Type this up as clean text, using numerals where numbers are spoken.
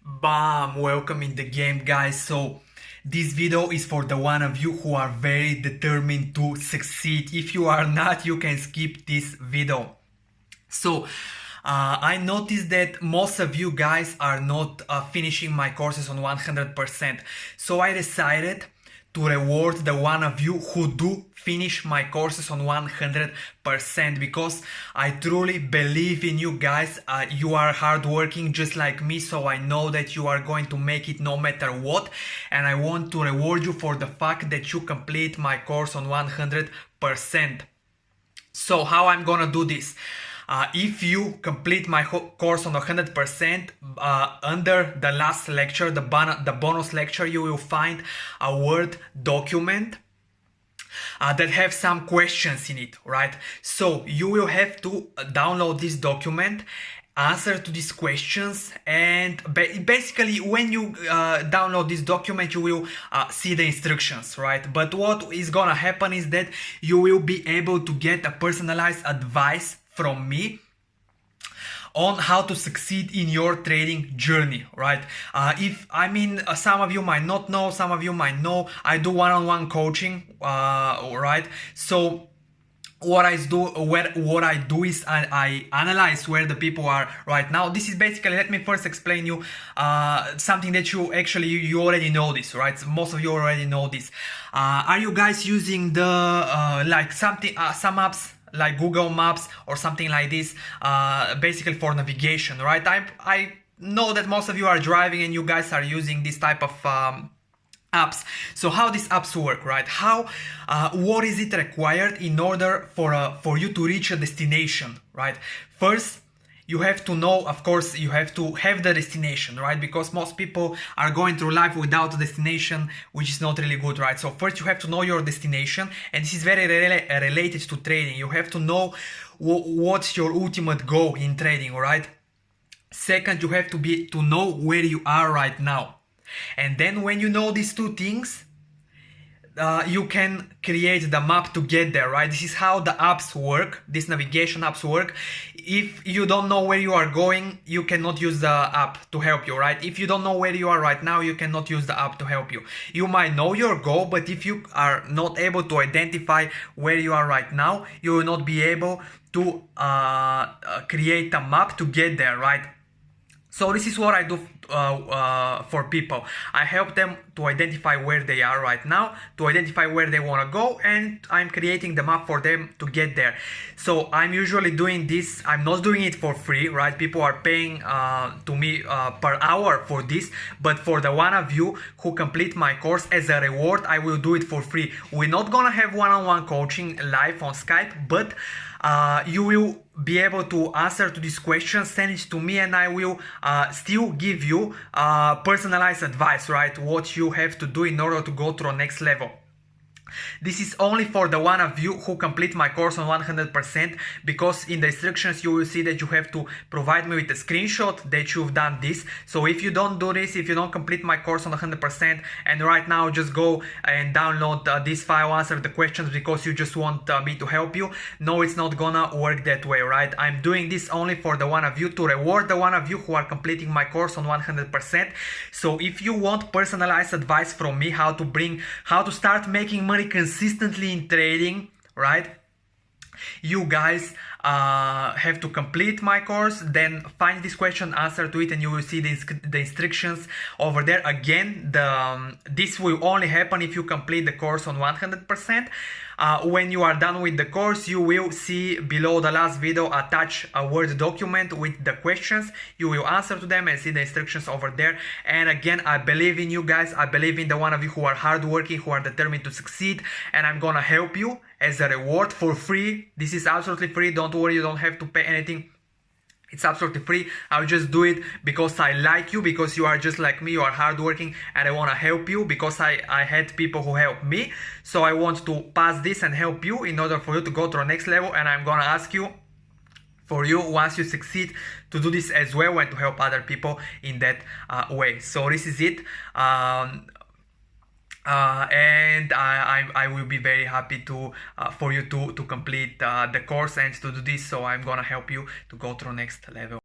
Bam! Welcome in the game, guys. So this video is for the one of you who are very determined to succeed. If you are not, you can skip this video. So I noticed that most of you guys are not finishing my courses on 100%. So I decided to reward the one of you who do finish my courses on 100% because I truly believe in you guys. You are hardworking just like me, so I know that you are going to make it no matter what, and I want to reward you for the fact that you complete my course on 100%. So how I'm gonna do this? If you complete my course on 100%, under the last lecture, the bonus lecture, you will find a Word document that have some questions in it, right? So you will have to download this document, answer to these questions, and basically when you download this document you will see the instructions, right? But what is gonna happen is that you will be able to get a personalized advice from me on how to succeed in your trading journey, right? Some of you might not know, some of you might know, I do one-on-one coaching, right? So what I do is I analyze where the people are right now. This is basically, let me first explain you something that you already know this, right? So most of you already know this. Are you guys using the some apps like Google Maps or something like this, basically for navigation, right? I know that most of you are driving and you guys are using this type of apps. So how these apps work, right? What is it required in order for you to reach a destination, right? First, you have to know, of course, you have to have the destination, right? Because most people are going through life without a destination, which is not really good, right? So first you have to know your destination, and this is very related to trading. You have to know what's your ultimate goal in trading, right? Second, you have to know where you are right now. And then when you know these two things, you can create the map to get there, right? This is how the apps work, these navigation apps work. If you don't know where you are going, you cannot use the app to help you, right? If you don't know where you are right now, you cannot use the app to help you. You might know your goal, but if you are not able to identify where you are right now, you will not be able to create a map to get there, right? So this is what I do for people. I help them to identify where they are right now, to identify where they want to go, and I'm creating the map for them to get there. So I'm usually doing this, I'm not doing it for free, right? People are paying to me per hour for this, but for the one of you who complete my course, as a reward, I will do it for free. We're not gonna have one-on-one coaching live on Skype, but you will be able to answer to these questions, send it to me, and I will still give you personalized advice, right? What you have to do in order to go to the next level. This is only for the one of you who complete my course on 100%, because in the instructions you will see that you have to provide me with a screenshot that you've done this. So if you don't do this, if you don't complete my course on 100% and right now just go and download this file, answer the questions because you just want me to help you, no, it's not gonna work that way, right? I'm doing this only for the one of you, to reward the one of you who are completing my course on 100%. So if you want personalized advice from me, how to start making money consistently in trading, right? You guys have to complete my course, then find this question, answer to it, and you will see the instructions over there. Again, this will only happen if you complete the course on 100%. When you are done with the course, you will see below the last video attach a Word document with the questions. You will answer to them and see the instructions over there. And again, I believe in you guys. I believe in the one of you who are hardworking, who are determined to succeed, and I'm gonna help you as a reward for free. This is absolutely free. Don't worry, you don't have to pay anything. It's absolutely free. I'll just do it because I like you, because you are just like me, you are hardworking, and I want to help you because I had people who helped me. So I want to pass this and help you in order for you to go to the next level, and I'm gonna ask you, for you, once you succeed, to do this as well and to help other people in that way. So this is it. And I will be very happy to for you to complete the course and to do this. So I'm gonna help you to go to the next level.